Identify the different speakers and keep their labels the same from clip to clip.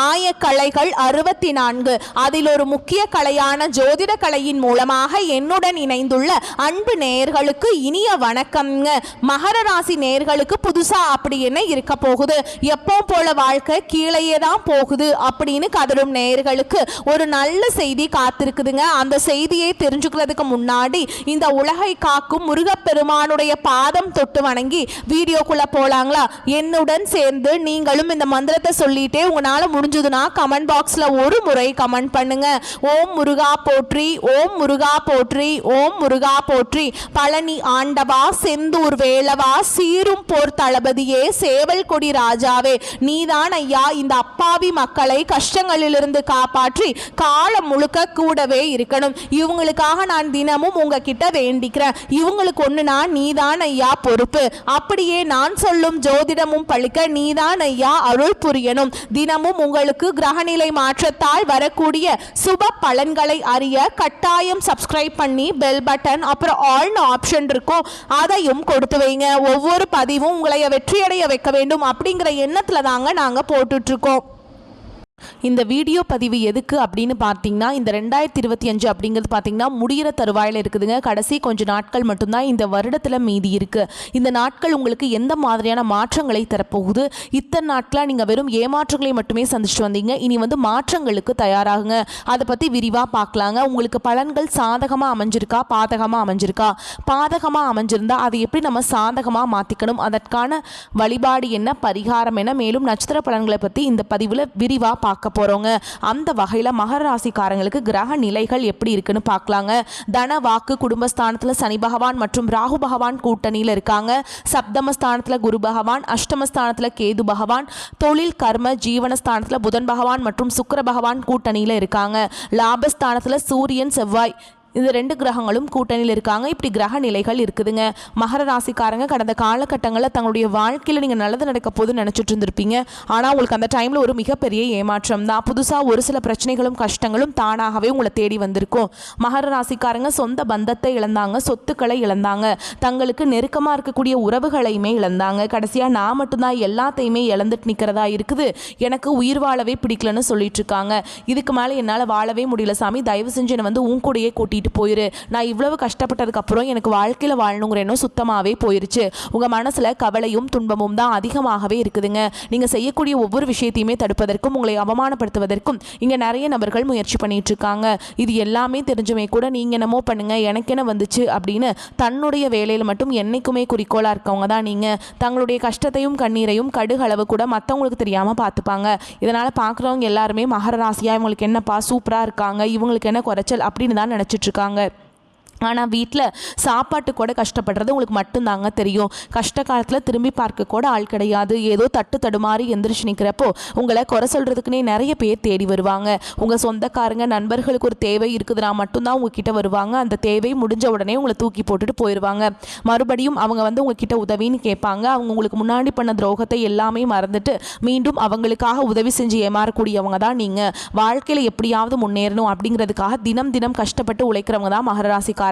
Speaker 1: ஆயக்கலைகள் 64. அதில் ஒரு முக்கிய கலையான ஜோதிட கலையின் மூலமாக என்னுடன் இணைந்துள்ள அன்பு நேயர்களுக்கு இனிய வணக்கம்ங்க. மகர ராசி நேயர்களுக்கு புதுசா அப்படி என்ன இருக்க போகுது, எப்போ போல வாழ்க்கை கீழேயே தான் போகுது அப்படின்னு கதரும் நேயர்களுக்கு ஒரு நல்ல செய்தி காத்திருக்குதுங்க. அந்த செய்தியை தெரிஞ்சுக்கிறதுக்கு முன்னாடி இந்த உலகை காக்கும் முருகப்பெருமானுடைய பாதம் தொட்டு வணங்கி வீடியோக்குள்ள போலாங்களா? என்னுடன் சேர்ந்து நீங்களும் இந்த மந்திரத்தை சொல்லிட்டே உங்களால முடிஞ்சதுன்னா கமெண்ட் பாக்ஸ்ல ஒரு முறை கமெண்ட் பண்ணுங்க. ஓம் முருகா போற்றி, ஓம் முருகா போற்றி, ஓம் முருகா போற்றி. பழனி ஆண்டவா, செந்தூர் வேளவா, சீரும் போர் தளபதியே, சேவல் கொடி ராஜாவே, நீதான் ஐயா இந்த அப்பாவி மக்களை கஷ்டங்களிலிருந்து காப்பாற்றி காலம் முழுக்க கூடவே இருக்கணும். இவங்களுக்காக நான் தினமும் உங்ககிட்ட வேண்டிக்கிறேன். இவங்களுக்கு ஒண்ணுனா நீதான் ஐயா பொறுப்பு. அப்படியே நான் சொல்லும் ஜோதிடமும் பழிக்க நீதான் ஐயா அருள் புரியணும். தினமும் உங்களுக்கு கிரகநிலை மாற்றத்தால் வரக்கூடிய சுப பலன்களை அறிய கட்டாயம் சப்ஸ்கிரைப் பண்ணி பெல் பட்டன் அப்புறம் ஆல்னு ஆப்ஷன் இருக்கும், அதையும் கொடுத்து வைங்க. ஒவ்வொரு பதிவும் உங்களை வெற்றியடைய வைக்க வேண்டும் அப்படிங்கிற எண்ணத்துல தாங்க நாங்க போட்டுட்டு இருக்கோம். இந்த வீடியோ பதிவு எதுக்கு அப்படின்னு பார்த்தீங்கன்னா, இந்த 2025 அப்படிங்கிறது பார்த்தீங்கன்னா முடிகிற தருவாயில் இருக்குதுங்க. கடைசி கொஞ்சம் நாட்கள் மட்டும்தான் இந்த வருடத்தில் மீதி இருக்குது. இந்த நாட்கள் உங்களுக்கு எந்த மாதிரியான மாற்றங்களை தரப்போகுது? இத்தனை நாட்களாக நீங்கள் வெறும் ஏமாற்றங்களை மட்டுமே சந்திச்சுட்டு வந்தீங்க. இனி மாற்றங்களுக்கு தயாராகுங்க. அதை பற்றி விரிவாக பார்க்கலாங்க. உங்களுக்கு பலன்கள் சாதகமாக அமைஞ்சிருக்கா, பாதகமாக அமைஞ்சிருக்கா? பாதகமாக அமைஞ்சிருந்தா அதை எப்படி நம்ம சாதகமாக மாற்றிக்கணும், அதற்கான வழிபாடு என்ன, பரிகாரம் என்ன, மேலும் நட்சத்திர பலன்களை பற்றி இந்த பதிவில் விரிவாக பார்க்க போறோங்க. அந்த வகையில மகர ராசிக்காரங்களுக்கு கிரக நிலைகள் எப்படி இருக்குன்னு பார்க்கலாங்க. தன வாக்கு குடும்பஸ்தானத்துல சனி பகவான் மற்றும் ராகு பகவான் கூட்டணியில் இருக்காங்க. சப்தமஸ்தானத்துல குரு பகவான், அஷ்டமஸ்தானத்துல கேது பகவான், தொழில் கர்ம ஜீவனஸ்தானத்துல புதன் பகவான் மற்றும் சுக்கிர பகவான் கூட்டணியில் இருக்காங்க. லாபஸ்தானத்துல சூரியன் செவ்வாய் இந்த 2 கிரகங்களும் கூட்டணியில் இருக்காங்க. இப்படி கிரக நிலைகள் இருக்குதுங்க. மகர ராசிக்காரங்க கடந்த காலகட்டங்களில் தங்களுடைய வாழ்க்கையில் நீங்கள் நல்லது நடக்க போது நினச்சிட்டு இருந்திருப்பீங்க. ஆனால் உங்களுக்கு அந்த டைமில் ஒரு மிகப்பெரிய ஏமாற்றம் தான். புதுசாக ஒரு சில பிரச்சனைகளும் கஷ்டங்களும் தானாகவே உங்களை தேடி வந்திருக்கும். மகர ராசிக்காரங்க சொந்த பந்தத்தை இழந்தாங்க, சொத்துக்களை இழந்தாங்க, தங்களுக்கு நெருக்கமாக இருக்கக்கூடிய உறவுகளையுமே இழந்தாங்க. கடைசியாக நான் மட்டும்தான் எல்லாத்தையுமே இழந்துட்டு நிற்கிறதா இருக்குது, எனக்கு உயிர் வாழவே பிடிக்கலன்னு சொல்லிட்டு இருக்காங்க. இதுக்கு மேலே என்னால் வாழவே முடியல சாமி, தயவு செஞ்சு என்னை உன் கூடையே கூட்டிட்டு போயிரு, நான் இவ்வளவு கஷ்டப்பட்டதுக்கு அப்புறம் எனக்கு வாழ்க்கையில வாழணுங்கிற எண்ணம் சுத்தமாவே போயிருச்சு. உங்க மனசுல கவலையும் துன்பமும் தான் அதிகமாகவே இருக்குதுங்க. நீங்க செய்யக்கூடிய ஒவ்வொரு விஷயத்தையுமே தடுப்பதற்கும் உங்களை அவமானப்படுத்துவதற்கும் இங்க நிறைய நபர்கள் முயற்சி பண்ணிட்டு இருக்காங்க. இது எல்லாமே தெரிஞ்சுமே கூட நீங்க என்னமோ பண்ணுங்க, எனக்கு என்ன வந்துச்சு அப்படின்னு தன்னுடைய வேலையில மட்டும் என்னைக்குமே குறிக்கோளா இருக்கவங்க தான் நீங்க. தங்களுடைய கஷ்டத்தையும் கண்ணீரையும் கடுகளவு கூட மற்றவங்களுக்கு தெரியாம பார்த்துப்பாங்க. இதனால பார்க்குறவங்க எல்லாருமே மகர ராசியா இவங்களுக்கு என்னப்பா சூப்பரா இருக்காங்க, இவங்களுக்கு என்ன குறைச்சல் அப்படின்னு தான் நினைச்சிட்டு இருக்காங்க. ஆனால் வீட்டில் சாப்பாட்டு கூட கஷ்டப்படுறது உங்களுக்கு மட்டும்தாங்க தெரியும். கஷ்ட காலத்தில் திரும்பி பார்க்க கூட ஆள் கிடையாது. ஏதோ தட்டு தடுமாறி எந்திரிச்சு நிற்கிறப்போ உங்களை குறை சொல்கிறதுக்குன்னே நிறைய பேர் தேடி வருவாங்க. உங்கள் சொந்தக்காரங்க நண்பர்களுக்கு ஒரு தேவை இருக்குதுன்னா மட்டும்தான் உங்ககிட்ட வருவாங்க. அந்த தேவை முடிஞ்ச உடனே உங்களை தூக்கி போட்டுட்டு போயிடுவாங்க. மறுபடியும் அவங்க உங்ககிட்ட உதவின்னு கேட்பாங்க. அவங்க உங்களுக்கு முன்னாடி பண்ண துரோகத்தை எல்லாமே மறந்துட்டு மீண்டும் அவங்களுக்காக உதவி செஞ்சு ஏமாறக்கூடியவங்க தான் நீங்கள். வாழ்க்கையில் எப்படியாவது முன்னேறணும் அப்படிங்கிறதுக்காக தினம் தினம் கஷ்டப்பட்டு உழைக்கிறவங்க தான் மகர ராசிக்காரங்க.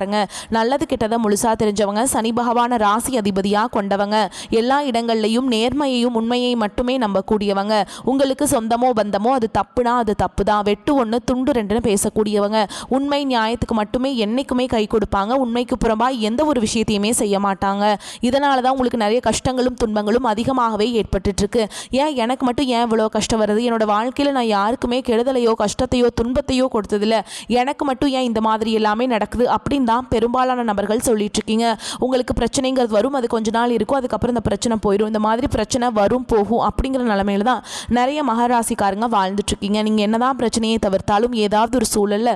Speaker 1: நல்லது கெட்டதை முழுசா தெரிஞ்சவங்க, சனி பகவான ராசி அதிபதியா கொண்டவங்க, எல்லா இடங்கள்லையும் நேர்மையையும் உண்மையை மட்டுமே நம்பக்கூடியவங்க. உங்களுக்கு சொந்தமோ பந்தமோ அது தப்புனா அது தப்பு தான், வெட்டு ஒன்று துண்டு ரெண்டுன்னு பேசக்கூடியவங்க. உண்மை நியாயத்துக்கு மட்டுமே என்னைக்குமே கை கொடுப்பாங்க. உண்மைக்கு புறம்பா எந்த ஒரு விஷயத்தையுமே செய்ய மாட்டாங்க. இதனால தான் உங்களுக்கு நிறைய கஷ்டங்களும் துன்பங்களும் அதிகமாகவே ஏற்பட்டு இருக்கு. ஏன் எனக்கு மட்டும் ஏன் இவ்வளோ கஷ்டம் வருது? என்னோட வாழ்க்கையில் நான் யாருக்குமே கெடுதலையோ கஷ்டத்தையோ துன்பத்தையோ கொடுத்ததில்ல, எனக்கு மட்டும் ஏன் இந்த மாதிரி எல்லாமே நடக்குது அப்படின்னு தான் பெரும்பாலான நபர்கள் சொல்லிட்டு இருக்கீங்க. உங்களுக்கு பிரச்சனைங்கிறது வரும், அது கொஞ்ச நாள் இருக்கும், அதுக்கப்புறம் இந்த பிரச்சனை போயிடும். இந்த மாதிரி பிரச்சனை வரும் போகும் அப்படிங்கிற நிலைமையில தான் நிறைய மகராசிக்காரங்க வாழ்ந்துட்டு இருக்கீங்க. நீங்க என்னதான் பிரச்சனையை தவிர்த்தாலும் ஏதாவது ஒரு சூழல்ல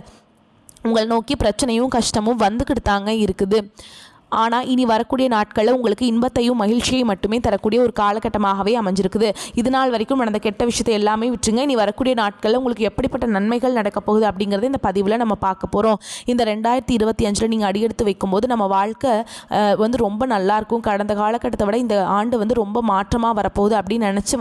Speaker 1: உங்களை நோக்கி பிரச்சனையும் கஷ்டமும் வந்துக்கிட்டு தாங்க இருக்குது. ஆனால் இனி வரக்கூடிய நாட்களில் உங்களுக்கு இன்பத்தையும் மகிழ்ச்சியை மட்டுமே தரக்கூடிய ஒரு காலகட்டமாகவே அமைஞ்சிருக்குது. இது நாள் வரைக்கும் நடந்த கெட்ட விஷயத்தை எல்லாமே விட்டுருங்க. இனி வரக்கூடிய நாட்களில் உங்களுக்கு எப்படிப்பட்ட நன்மைகள் நடக்க போகுது அப்படிங்கிறது இந்த பதிவில் நம்ம பார்க்க போகிறோம். இந்த 2025 நீங்கள் அடியெடுத்து வைக்கும்போது நம்ம வாழ்க்கை ரொம்ப நல்லாயிருக்கும். கடந்த காலகட்டத்தை விட இந்த ஆண்டு ரொம்ப மாற்றமாக வரப்போகுது அப்படின்னு நினச்சி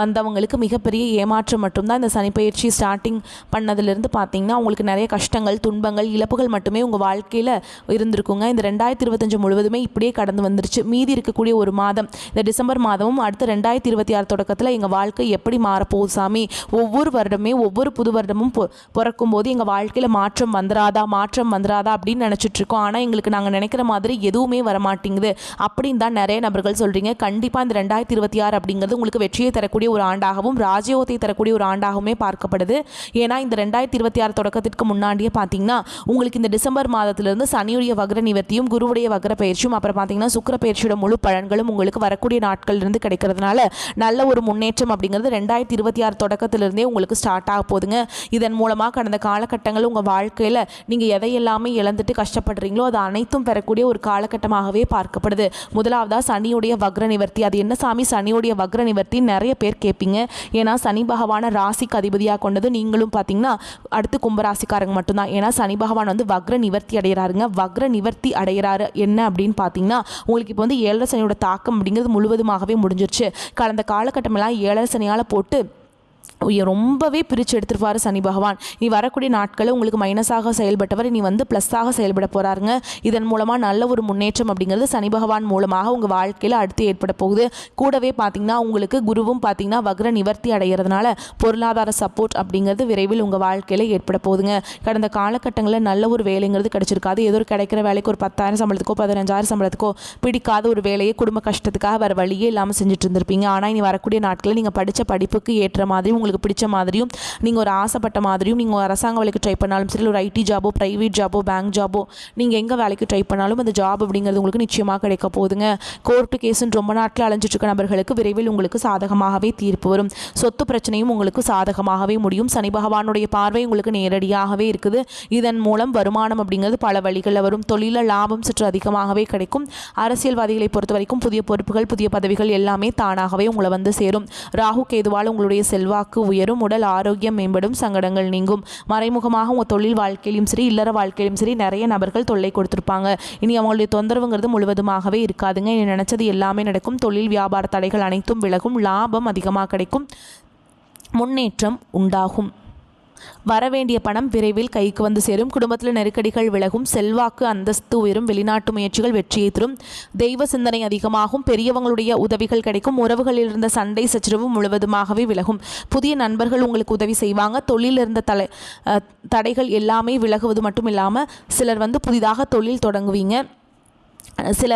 Speaker 1: வந்தவங்களுக்கு மிகப்பெரிய ஏமாற்றம் மட்டும்தான் இந்த சனிப்பெயர்ச்சி ஸ்டார்டிங் பண்ணதுலேருந்து பார்த்தீங்கன்னா உங்களுக்கு நிறைய கஷ்டங்கள் துன்பங்கள் இழப்புகள் மட்டுமே உங்கள் வாழ்க்கையில் இருந்திருக்குங்க. இந்த 2025 2025 முழுவதுமே இப்படியே கடந்து வந்துருச்சு. மீதி இருக்கக்கூடிய ஒரு மாதம் இந்த டிசம்பர் மாதமும் அடுத்த 2026 தொடக்கத்தில் எங்கள் வாழ்க்கை எப்படி மாறப்போகுது சாமி, ஒவ்வொரு வருடமே ஒவ்வொரு புது வருடமும் பிறக்கும் போது எங்கள் வாழ்க்கையில் மாற்றம் வந்துடாதா அப்படின்னு நினச்சிட்டு இருக்கோம். ஆனால் எங்களுக்கு நாங்கள் நினைக்கிற மாதிரி எதுவுமே வரமாட்டேங்குது அப்படின்னு தான் நிறைய நபர்கள் சொல்கிறீங்க. கண்டிப்பாக இந்த 2026 அப்படிங்கிறது உங்களுக்கு வெற்றியை தரக்கூடிய ஒரு ஆண்டாகவும் ராஜயோகத்தை தரக்கூடிய ஒரு ஆண்டாகவுமே பார்க்கப்படுது. ஏன்னா இந்த 2026 தொடக்கத்திற்கு முன்னாடியே பார்த்தீங்கன்னா உங்களுக்கு இந்த டிசம்பர் மாதத்திலிருந்து சனியுடைய வக்ர நிவர்த்தியும் குருவுடைய வக்ர பயிற்சியும் அப்புறம் பார்த்தீங்கன்னா சுக்கிர பயிற்சியோட முழு பலன்களும் உங்களுக்கு வரக்கூடிய நாட்களிலிருந்து கிடைக்கிறதுனால நல்ல ஒரு முன்னேற்றம் அப்படிங்கிறது 2026 தொடக்கத்திலிருந்தே உங்களுக்கு ஸ்டார்ட் ஆக போகுதுங்க. இதன் மூலமாக கடந்த காலகட்டங்கள் உங்கள் வாழ்க்கையில் நீங்கள் எதையெல்லாமே இழந்துட்டு கஷ்டப்படுறீங்களோ அது அனைத்தும் பெறக்கூடிய ஒரு காலகட்டமாகவே பார்க்கப்படுது. முதலாவதாக சனியுடைய வக்ர நிவர்த்தி. அது என்ன சாமி சனியுடைய வக்ர நிவர்த்தி நிறைய பேர் கேட்பீங்க. ஏன்னா சனி பகவான ராசிக்கு அதிபதியாக கொண்டது நீங்களும் பார்த்தீங்கன்னா அடுத்து கும்பராசிக்காரங்க மட்டும்தான். ஏன்னா சனி பகவான் வந்து வக்ர நிவர்த்தி அடைகிறாருங்க. வக்ர நிவர்த்தி அடைகிறாரு என்ன அப்படின்னு பார்த்தீங்கன்னா உங்களுக்கு இப்போ வந்து 7 சனியோட தாக்கம் அப்படிங்கிறது முழுவதுமாகவே முடிஞ்சிருச்சு. கடந்த காலகட்டமெல்லாம் 7 சனியால் போட்டு ரொம்பவே பிரித்து எடுத்துருவார் சனி பகவான். நீ வரக்கூடிய நாட்களில் உங்களுக்கு மைனஸாக செயல்பட்டவர் நீ வந்து ப்ளஸ்ஸாக செயல்பட போகிறாருங்க. இதன் மூலமாக நல்ல ஒரு முன்னேற்றம் அப்படிங்கிறது சனி பகவான் மூலமாக உங்கள் வாழ்க்கையில் அடுத்து ஏற்பட போகுது. கூடவே பார்த்திங்கன்னா உங்களுக்கு குருவும் பார்த்திங்கன்னா வக்ர நிவர்த்தி அடைகிறதுனால பொருளாதார சப்போர்ட் அப்படிங்கிறது விரைவில் உங்கள் வாழ்க்கையில் ஏற்பட போகுதுங்க. கடந்த காலகட்டங்களில் நல்ல ஒரு வேலைங்கிறது கிடச்சிருக்காது. ஏதோ ஒரு கிடைக்கிற வேலைக்கு ஒரு 10,000 சம்பளத்துக்கோ 15,000 சம்பளத்துக்கோ பிடிக்காத ஒரு வேலையை குடும்ப கஷ்டத்துக்காக வேறு வழியே இல்லாமல் செஞ்சுட்டு இருந்திருப்பீங்க. ஆனால் இனி வரக்கூடிய நாட்களில் நீங்கள் படித்த படிப்புக்கு ஏற்ற மாதிரி உங்களுக்கு பிடிச்ச மாதிரியும் நீங்கள் ஒரு ஆசைப்பட்ட மாதிரியும் நீங்கள் ஒரு அரசாங்க வேலைக்கு ட்ரை பண்ணாலும் சரி, ஒரு ஐடி ஜாபோ ப்ரைவேட் ஜாபோ பேங்க் ஜாபோ நீங்கள் எங்கே வேலைக்கு ட்ரை பண்ணாலும் அந்த ஜாப் அப்படிங்கிறது உங்களுக்கு நிச்சயமாக கிடைக்க போகுதுங்க. கோர்ட்டு கேஸுன்னு ரொம்ப நாட்டில் அலைஞ்சிட்டு இருக்க நபர்களுக்கு விரைவில் உங்களுக்கு சாதகமாகவே தீர்ப்பு வரும். சொத்து பிரச்சனையும் உங்களுக்கு சாதகமாகவே முடியும். சனி பகவானுடைய பார்வை உங்களுக்கு நேரடியாகவே இருக்குது. இதன் மூலம் வருமானம் அப்படிங்கிறது பல வழிகளில் வரும். தொழிலில் லாபம் சற்று அதிகமாகவே கிடைக்கும். அரசியல்வாதிகளை பொறுத்த வரைக்கும் புதிய பொறுப்புகள் புதிய பதவிகள் எல்லாமே தானாகவே உங்களை வந்து சேரும். ராகு கேதுவால் உங்களுடைய செல்வாக்கு உயரும். உடல் ஆரோக்கியம் மேம்படும். சங்கடங்கள் நீங்கும். மறைமுகமாக உங்கள் தொழில் வாழ்க்கையிலும் சரி இல்லற வாழ்க்கையிலும் சரி நிறைய நபர்கள் தொல்லை கொடுத்துருப்பாங்க. இனி அவங்களுடைய தொந்தரவுங்கிறது முழுவதுமாகவே இருக்காதுங்க. இனி நினச்சது எல்லாமே நடக்கும். தொழில் வியாபார தடைகள் அனைத்தும் விலகும். லாபம் அதிகமாக கிடைக்கும். முன்னேற்றம் உண்டாகும். வரவேண்டிய பணம் விரைவில் கைக்கு வந்து சேரும். குடும்பத்தில் நெருக்கடிகள் விலகும். செல்வாக்கு அந்தஸ்து உயரும். வெளிநாட்டு முயற்சிகள் வெற்றியை தரும். தெய்வ சிந்தனை அதிகமாகும். பெரியவங்களுடைய உதவிகள் கிடைக்கும். உறவுகளில் இருந்த சண்டை சச்சரவு முழுவதுமாகவே விலகும். புதிய நண்பர்கள் உங்களுக்கு உதவி செய்வாங்க. தொழிலில் இருந்த தடைகள் எல்லாமே விலகுவது மட்டும் இல்லாமல் சிலர் வந்து புதிதாக தொழில் தொடங்குவீங்க. சில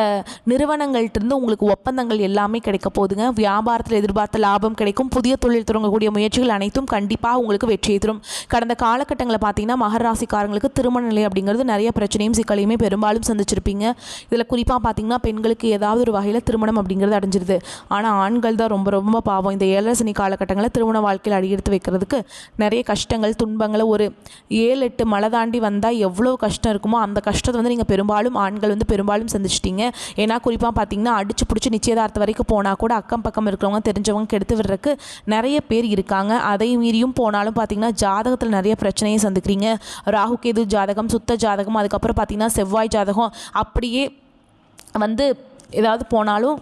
Speaker 1: நிறுவனங்கள்கிட்டருந்து உங்களுக்கு ஒப்பந்தங்கள் எல்லாமே கிடைக்க போகுதுங்க. வியாபாரத்தில் எதிர்பார்த்த லாபம் கிடைக்கும். புதிய தொழில் தொடங்கக்கூடிய முயற்சிகள் அனைத்தும் கண்டிப்பாக உங்களுக்கு வெற்றியை தரும். கடந்த காலகட்டங்களில் பார்த்தீங்கன்னா மகர ராசிக்காரங்களுக்கு திருமண நிலை அப்படிங்கிறது நிறைய பிரச்சனையும் சிக்கலையுமே பெரும்பாலும் சந்திச்சிருப்பீங்க. இதில் குறிப்பாக பார்த்தீங்கன்னா பெண்களுக்கு ஏதாவது ஒரு வகையில் திருமணம் அப்படிங்கிறது அடைஞ்சிருது. ஆனால் ஆண்கள் தான் ரொம்ப ரொம்ப பாவம். இந்த 7 சனி காலகட்டங்களில் திருமண வாழ்க்கையில் அடியெடுத்து வைக்கிறதுக்கு நிறைய கஷ்டங்கள் துன்பங்களை ஒரு 7-8 மலை தாண்டி வந்தால் எவ்வளோ கஷ்டம் இருக்குமோ அந்த கஷ்டத்தை வந்து நீங்கள் பெரும்பாலும் ஆண்கள் வந்து பெரும்பாலும் சந்திச்சிட்டீங்க. ஏன்னா குறிப்பாக பார்த்தீங்கன்னா அடிச்சு பிடிச்சி நிச்சயதார்த்தம் வரைக்கும் போனால் கூட அக்கம் பக்கம் இருக்கிறவங்க தெரிஞ்சவங்க கெடுத்து விடுறதுக்கு நிறைய பேர் இருக்காங்க. அதை மீறியும் போனாலும் பார்த்தீங்கன்னா ஜாதகத்தில் நிறைய பிரச்சனையை சந்திக்கிறீங்க. ராகு கேது ஜாதகம், சுத்த ஜாதகம், அதுக்கப்புறம் பார்த்தீங்கன்னா செவ்வாய் ஜாதகம் அப்படியே வந்து ஏதாவது போனாலும்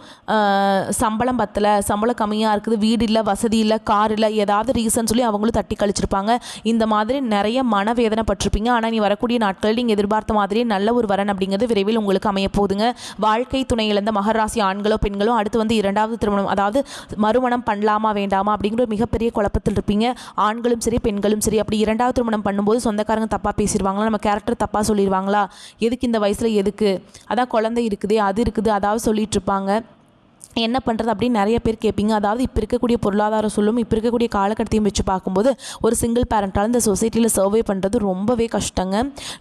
Speaker 1: சம்பளம் பத்தலை, சம்பளம் கம்மியாக இருக்குது, வீடு இல்லை, வசதி இல்லை, கார் இல்லை, ஏதாவது ரீசன் சொல்லி அவங்களும் தட்டி கழிச்சிருப்பாங்க. இந்த மாதிரி நிறைய மனவேதனை பட்டிருப்பீங்க. ஆனால் நீ வரக்கூடிய நாட்களில் நீங்கள் எதிர்பார்த்த மாதிரியே நல்ல ஒரு வரன் அப்படிங்கிறது விரைவில் உங்களுக்கு அமைய போகுதுங்க. வாழ்க்கை துணை இழந்த மகராசி ஆண்களோ பெண்களோ அடுத்து வந்து 2வது திருமணம் அதாவது மறுமணம் பண்ணலாமா வேண்டாமா அப்படிங்கிற மிகப்பெரிய குழப்பத்தில் இருப்பீங்க. ஆண்களும் சரி பெண்களும் சரி. அப்படி 2வது திருமணம் பண்ணும்போது சொந்தக்காரங்க தப்பாக பேசிடுவாங்களா, நம்ம கேரக்டர் தப்பாக சொல்லிடுவாங்களா, எதுக்கு இந்த வயசில் எதுக்கு, அதான் குழந்தை இருக்குது அது இருக்குது அதாவது சொல்லிட்டு இருப்பாங்க. என்ன பண்ணுறது அப்படின்னு நிறைய பேர் கேட்பீங்க. அதாவது இப்போ இருக்கக்கூடிய பொருளாதார சூழலும் இப்போ இருக்கக்கூடிய காலகட்டத்தையும் வச்சு பார்க்கும்போது ஒரு சிங்கிள் பேரண்டால் இந்த சொசைட்டியில் சர்வே பண்ணுறது ரொம்பவே கஷ்டங்க.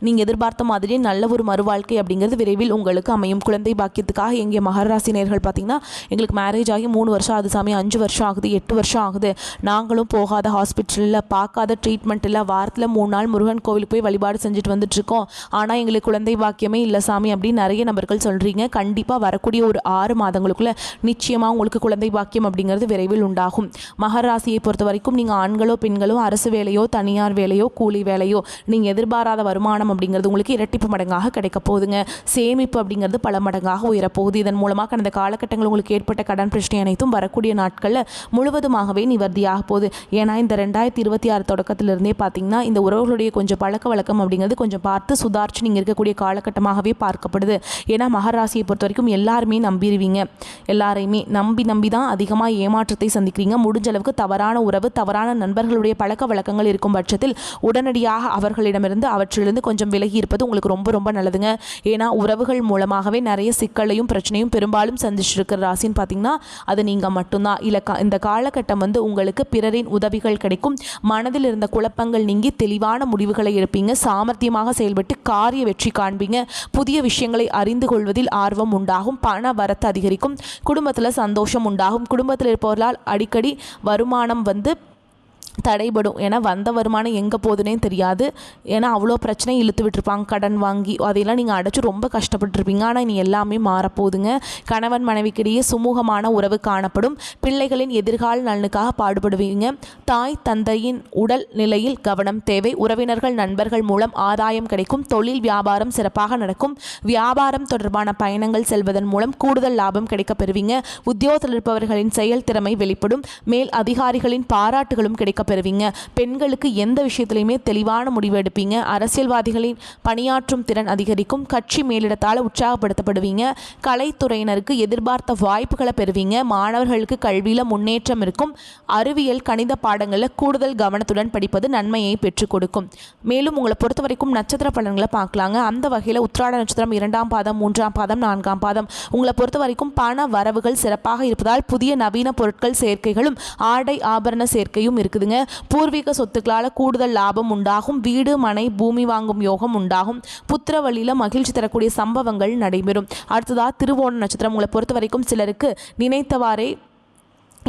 Speaker 1: நீங்கள் எதிர்பார்த்த மாதிரியே நல்ல ஒரு மறுவாழ்க்கை அப்படிங்கிறது விரைவில் உங்களுக்கு அமையும். குழந்தை பாக்கியத்துக்காக எங்கள் மகராசி நேயர்கள் பார்த்திங்கன்னா எங்களுக்கு மேரேஜ் ஆகி 3 வருஷம் ஆகுது சாமி, 5 வருஷம் ஆகுது, 8 வருஷம் ஆகுது, நாங்களும் போகாத ஹாஸ்பிட்டலில் பார்க்காத ட்ரீட்மெண்ட் இல்லை, வாரத்தில் 3 நாள் முருகன் கோவிலுக்கு போய் வழிபாடு செஞ்சுட்டு வந்துட்டுருக்கோம், ஆனால் எங்களுக்கு குழந்தை பாக்கியமே இல்லை சாமி அப்படின்னு நிறைய நபர்கள் சொல்கிறீங்க. கண்டிப்பாக வரக்கூடிய ஒரு 6 மாதங்களுக்குள்ளே நிச்சயமாக உங்களுக்கு குழந்தை பாக்கியம் அப்படிங்கிறது விரைவில் உண்டாகும். மகர ராசியை பொறுத்த வரைக்கும் நீங்கள் ஆண்களோ பெண்களோ அரசு வேலையோ தனியார் வேலையோ கூலி வேலையோ நீங்கள் எதிர்பாராத வருமானம் அப்படிங்கிறது உங்களுக்கு இரட்டிப்பு மடங்காக கிடைக்க போகுதுங்க. சேமிப்பு அப்படிங்கிறது பல மடங்காக உயரப்போகுது. இதன் மூலமாக கடந்த காலகட்டங்கள் உங்களுக்கு ஏற்பட்ட கடன் பிரச்சனை அனைத்தும் வரக்கூடிய நாட்களில் முழுவதுமாகவே நிவர்த்தியாக போகுது. ஏன்னா இந்த 2026 தொடக்கத்திலிருந்தே பார்த்தீங்கன்னா இந்த உறவுகளுடைய கொஞ்சம் பழக்க வழக்கம் அப்படிங்கிறது கொஞ்சம் பார்த்து சுதாரிச்சு நீங்கள் இருக்கக்கூடிய காலகட்டமாகவே பார்க்கப்படுது. ஏன்னா மகர ராசியை பொறுத்த வரைக்கும் எல்லாருமே நம்பிடுவீங்க. எல்லாரையுமே நம்பி தான் அதிகமாக ஏமாற்றத்தை சந்திக்கிறீங்க. முடிஞ்ச அளவுக்கு தவறான உறவு தவறான நண்பர்களுடைய பழக்க வழக்கங்கள் இருக்கும் பட்சத்தில் உடனடியாக அவர்களிடமிருந்து அவற்றிலிருந்து கொஞ்சம் விலகி இருப்பது உங்களுக்கு ரொம்ப ரொம்ப நல்லதுங்க. ஏன்னா உறவுகள் மூலமாகவே நிறைய சிக்கலையும் பிரச்சனையும் பெரும்பாலும் சந்திச்சிருக்கிற ராசின்னு பார்த்தீங்கன்னா அது நீங்கள் மட்டும்தான். இல்லை இந்த காலகட்டம் உங்களுக்கு பிறரின் உதவிகள் கிடைக்கும். மனதில் இருந்த குழப்பங்கள் நீங்கி தெளிவான முடிவுகளை எடுப்பீங்க. சாமர்த்தியமாக செயல்பட்டு காரிய வெற்றி காண்பீங்க. புதிய விஷயங்களை அறிந்து கொள்வதில் ஆர்வம் உண்டாகும். பண வரத்து அதிகரிக்கும். குடும்பத்தில் சந்தோஷம் உண்டாகும். குடும்பத்தில் இருப்பவர்களால் அடிக்கடி வருமானம் தடைபடும். ஏன்னா வந்த வருமானம் எங்கே போகுதுன்னே தெரியாது. ஏன்னா அவ்வளோ பிரச்சனை இழுத்து விட்டுருப்பாங்க கடன் வாங்கி. அதையெல்லாம் நீங்கள் அடைச்சி ரொம்ப கஷ்டப்பட்டுருப்பீங்க. ஆனால் இனி எல்லாமே மாறப்போகுதுங்க. கணவன் மனைவிக்கிடையே சுமூகமான உறவு காணப்படும். பிள்ளைகளின் எதிர்கால நலனுக்காக பாடுபடுவீங்க. தாய் தந்தையின் உடல் நிலையில் கவனம் தேவை. உறவினர்கள் நண்பர்கள் மூலம் ஆதாயம் கிடைக்கும். தொழில் வியாபாரம் சிறப்பாக நடக்கும். வியாபாரம் தொடர்பான பயணங்கள் செல்வதன் மூலம் கூடுதல் லாபம் கிடைக்க பெறுவீங்க. உத்தியோகத்தில் இருப்பவர்களின் செயல் திறமை வெளிப்படும். மேல் அதிகாரிகளின் பாராட்டுகளும் கிடைக்க பெறுவீங்க. பெண்களுக்கு எந்த விஷயத்திலையுமே தெளிவான முடிவு எடுப்பீங்க. அரசியல்வாதிகளின் பணியாற்றும் திறன் அதிகரிக்கும். கட்சி மேலிடத்தால் உற்சாகப்படுத்தப்படுவீங்க. கலைத்துறையினருக்கு எதிர்பார்த்த வாய்ப்புகளை பெறுவீங்க. மாணவர்களுக்கு கல்வியில் முன்னேற்றம் இருக்கும். அறிவியல் கணித பாடங்களில் கூடுதல் கவனத்துடன் படிப்பது நன்மையை பெற்றுக் கொடுக்கும். மேலும் உங்களை பொறுத்த வரைக்கும் நட்சத்திர பலன்களை பார்க்கலாங்க. அந்த வகையில் உத்திராட நட்சத்திரம் 2ஆம் பாதம் 3ஆம் பாதம் 4ஆம் பாதம் உங்களை பொறுத்த வரைக்கும் பண வரவுகள் சிறப்பாக இருப்பதால் புதிய நவீன பொருட்கள் சேர்க்கைகளும் ஆடை ஆபரண சேர்க்கையும் இருக்குதுங்க. பூர்வீக சொத்துக்களால் கூடுதல் லாபம் உண்டாகும். வீடு மனை பூமி வாங்கும் யோகம் உண்டாகும். புத்திர வழியில் மகிழ்ச்சி தரக்கூடிய சம்பவங்கள் நடைபெறும். அடுத்ததா திருவோண நட்சத்திரம் உங்களை பொறுத்த வரைக்கும் சிலருக்கு நினைத்தவாறே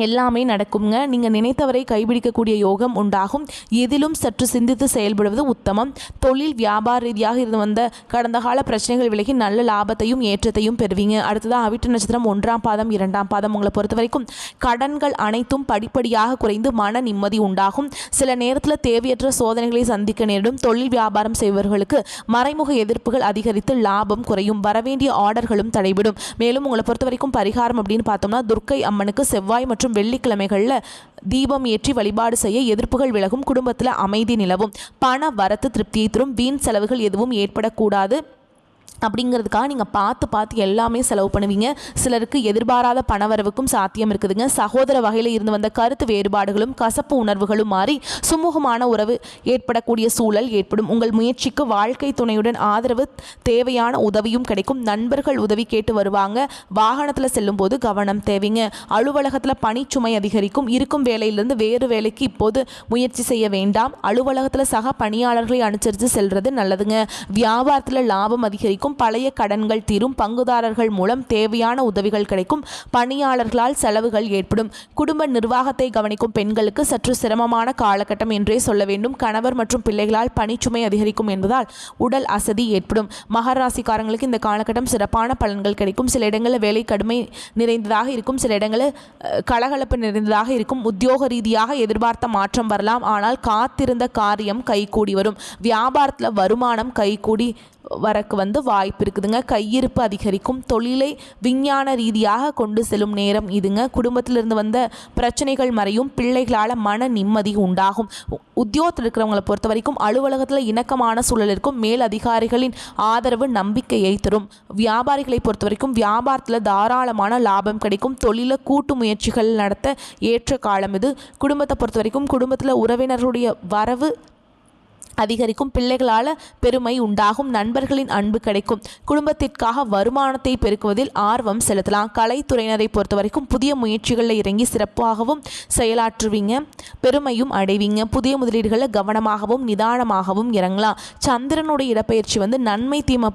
Speaker 1: எல்லாமே நடக்குங்க. நீங்கள் நினைத்தவரை கைபிடிக்கக்கூடிய யோகம் உண்டாகும். எதிலும் சற்று சிந்தித்து செயல்படுவது உத்தமம். தொழில் வியாபார ரீதியாக இருந்து வந்த கடந்த கால பிரச்சனைகள் விலகி நல்ல லாபத்தையும் ஏற்றத்தையும் பெறுவீங்க. அடுத்ததாக அவிட்ட நட்சத்திரம் 1ஆம் பாதம் 2ஆம் பாதம் உங்களை பொறுத்த வரைக்கும் கடன்கள் அனைத்தும் படிப்படியாக குறைந்து மன நிம்மதி உண்டாகும். சில நேரத்தில் தேவையற்ற சோதனைகளை சந்திக்க நேரிடும். தொழில் வியாபாரம் செய்பவர்களுக்கு மறைமுக எதிர்ப்புகள் அதிகரித்து லாபம் குறையும். வரவேண்டிய ஆர்டர்களும் தடைபடும். மேலும் உங்களை பொறுத்த வரைக்கும் பரிகாரம் அப்படின்னு பார்த்தோம்னா துர்க்கை அம்மனுக்கு செவ்வாய் மற்றும் வெள்ளிக்கிழமைகளில் தீபம் ஏற்றி வழிபாடு செய்ய எதிர்ப்புகள் விலகும். குடும்பத்தில் அமைதி நிலவும். பண வரத்து திருப்தியை தரும். வீண் செலவுகள் எதுவும் ஏற்படக்கூடாது அப்படிங்கிறதுக்காக நீங்கள் பார்த்து எல்லாமே செலவு பண்ணுவீங்க. சிலருக்கு எதிர்பாராத பணவரவுக்கும் சாத்தியம் இருக்குதுங்க. சகோதர வகையில் இருந்து வந்த கருத்து வேறுபாடுகளும் கசப்பு உணர்வுகளும் மாறி சுமூகமான உறவு ஏற்படக்கூடிய சூழல் ஏற்படும். உங்கள் முயற்சிக்கு வாழ்க்கை துணையுடன் ஆதரவு தேவையான உதவியும் கிடைக்கும். நண்பர்கள் உதவி கேட்டு வருவாங்க. வாகனத்தில் செல்லும் போது கவனம் தேவைங்க. அலுவலகத்தில் பணிச்சுமை அதிகரிக்கும். இருக்கும் வேலையிலிருந்து வேறு வேலைக்கு இப்போது முயற்சி செய்ய வேண்டாம். அலுவலகத்தில் சக பணியாளர்களை அனுசரித்து செல்வது நல்லதுங்க. வியாபாரத்தில் லாபம் அதிகரிக்கும். பழைய கடன்கள் தீரும். பங்குதாரர்கள் மூலம் தேவையான உதவிகள் கிடைக்கும். பணியாளர்களால் செலவுகள் ஏற்படும். குடும்ப நிர்வாகத்தை கவனிக்கும் பெண்களுக்கு சற்று சிரமமான காலகட்டம் என்றே சொல்ல வேண்டும். கணவர் மற்றும் பிள்ளைகளால் பணிச்சுமை அதிகரிக்கும் என்பதால் உடல் அசதி ஏற்படும். மகர ராசிக்காரங்களுக்கு இந்த காலகட்டம் சிறப்பான பலன்கள் கிடைக்கும். சில இடங்களில் வேலை கடுமை நிறைந்ததாக இருக்கும். சில இடங்களில் கலகலப்பு நிறைந்ததாக இருக்கும். உத்தியோக ரீதியாக எதிர்பார்த்த மாற்றம் வரலாம். ஆனால் காத்திருந்த காரியம் கைகூடி வரும். வியாபாரத்தில் வருமானம் கைகூடி வரக்கு வாய்ப்பு இருக்குதுங்க. கையிருப்பு அதிகரிக்கும். தொழிலை விஞ்ஞான ரீதியாக கொண்டு செல்லும் நேரம் இதுங்க. குடும்பத்திலிருந்து வந்த பிரச்சனைகள் மறையும். பிள்ளைகளால் மன நிம்மதி உண்டாகும். உத்தியோகத்தில் இருக்கிறவங்களை பொறுத்த வரைக்கும் அலுவலகத்தில் இணக்கமான சூழல் இருக்கும். மேல் அதிகாரிகளின் ஆதரவு நம்பிக்கையை தரும். வியாபாரிகளை பொறுத்த வரைக்கும் வியாபாரத்தில் தாராளமான லாபம் கிடைக்கும். தொழில கூட்டு முயற்சிகள் நடத்த ஏற்ற காலம் இது. குடும்பத்தை பொறுத்த வரைக்கும் குடும்பத்தில் உறவினர்களுடைய வரவு அதிகரிக்கும். பிள்ளைகளால் பெருமை உண்டாகும். நண்பர்களின் அன்பு கிடைக்கும். குடும்பத்திற்காக வருமானத்தை பெருக்குவதில் ஆர்வம் செலுத்தலாம். கலைத்துறையினரை பொறுத்த வரைக்கும் புதிய முயற்சிகளில் இறங்கி சிறப்பாகவும் செயலாற்றுவீங்க. பெருமையும் அடைவீங்க. புதிய முதலீடுகளில் கவனமாகவும் நிதானமாகவும் இறங்கலாம். சந்திரனுடைய இடப்பெயர்ச்சி நன்மை தீமை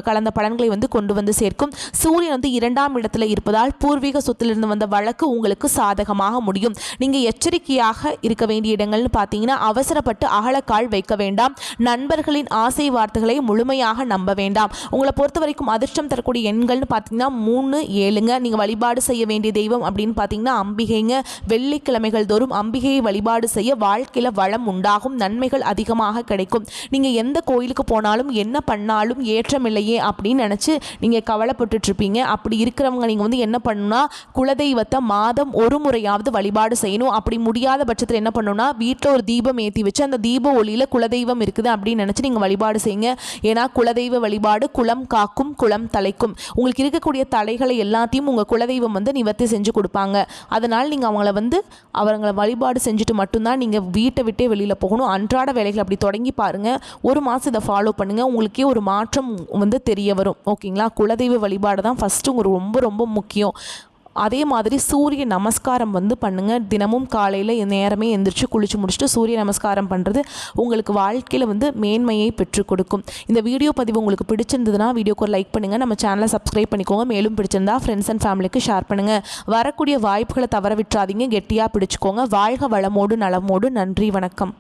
Speaker 1: கலந்த பலன்களை கொண்டு சேர்க்கும். சூரியன் 2ஆம் இடத்துல இருப்பதால் பூர்வீக சொத்திலிருந்து வந்த வழக்கு உங்களுக்கு சாதகமாக முடியும். நீங்கள் எச்சரிக்கையாக இருக்க வேண்டிய இடங்கள்னு பார்த்தீங்கன்னா அவசரப்பட்டு அகலக்கால் வைக்க வேண்டும். வேண்டாம். நண்பர்களின் ஆசை வார்த்தைகளை முழுமையாக நம்ப வேண்டாம். உங்களை பொறுத்த வரைக்கும் அதிர்ஷ்டம் தரக்கூடிய எண்கள்னு பார்த்தீங்கன்னா 3, 7ங்க. நீங்கள் வழிபாடு செய்ய வேண்டிய தெய்வம் அப்படின்னு பார்த்தீங்கன்னா அம்பிகைங்க. வெள்ளிக்கிழமைகள் தோறும் அம்பிகையை வழிபாடு செய்ய வாழ்க்கையில் வளம் உண்டாகும், நன்மைகள் அதிகமாக கிடைக்கும். நீங்கள் எந்த கோயிலுக்கு போனாலும் என்ன பண்ணாலும் ஏற்றமில்லையே அப்படின்னு நினச்சி நீங்கள் கவலைப்பட்டுட்டு இருப்பீங்க. அப்படி இருக்கிறவங்க நீங்கள் வந்து என்ன பண்ணணும்னா குலதெய்வத்தை மாதம் ஒரு முறையாவது வழிபாடு செய்யணும். அப்படி முடியாத பட்சத்தில் என்ன பண்ணணும்னா வீட்டில் ஒரு தீபம் ஏற்றி வச்சு அந்த தீப ஒளியில் குலதெய்வம் இருக்குது அப்படின்னு நினச்சி நீங்கள் வழிபாடு செய்யுங்க. ஏன்னா குலதெய்வ வழிபாடு குலம் காக்கும், குலம் தலைக்கும். உங்களுக்கு இருக்கக்கூடிய தலைகளை எல்லாத்தையும் உங்கள் குலதெய்வம் வந்து நிவர்த்தி செஞ்சு கொடுப்பாங்க. அதனால் நீங்கள் அவங்கள வழிபாடு செஞ்சுட்டு மட்டும்தான் நீங்கள் வீட்டை விட்டே வெளியில் போகணும். அன்றாட வேலைகள் அப்படி தொடங்கி பாருங்கள். ஒரு மாதம் இதை ஃபாலோ பண்ணுங்கள். உங்களுக்கே ஒரு மாற்றம் வந்து தெரிய வரும். ஓகேங்களா? குலதெய்வ வழிபாடு தான் ஃபஸ்ட்டு உங்களுக்கு ரொம்ப ரொம்ப முக்கியம். அதே மாதிரி சூரிய நமஸ்காரம் வந்து பண்ணுங்கள். தினமும் காலையில் நேரமே எந்திரிச்சு குளிச்சு முடிச்சுட்டு சூரிய நமஸ்காரம் பண்ணுறது உங்களுக்கு வாழ்க்கையில் வந்து மேன்மையை பெற்றுக் கொடுக்கும். இந்த வீடியோ பதிவு உங்களுக்கு பிடிச்சிருந்ததுன்னா வீடியோக்கு ஒரு லைக் பண்ணுங்கள். நம்ம சேனலை சப்ஸ்கிரைப் பண்ணிக்கோங்க. மேலும் பிடிச்சிருந்தா ஃப்ரெண்ட்ஸ் அண்ட் ஃபேமிலிக்கு ஷேர் பண்ணுங்கள். வரக்கூடிய வாய்ப்புகளை தவற விட்டுறாதீங்க. கெட்டியாக பிடிச்சிக்கோங்க. வாழ்க வளமோடு நலமோடு. நன்றி, வணக்கம்.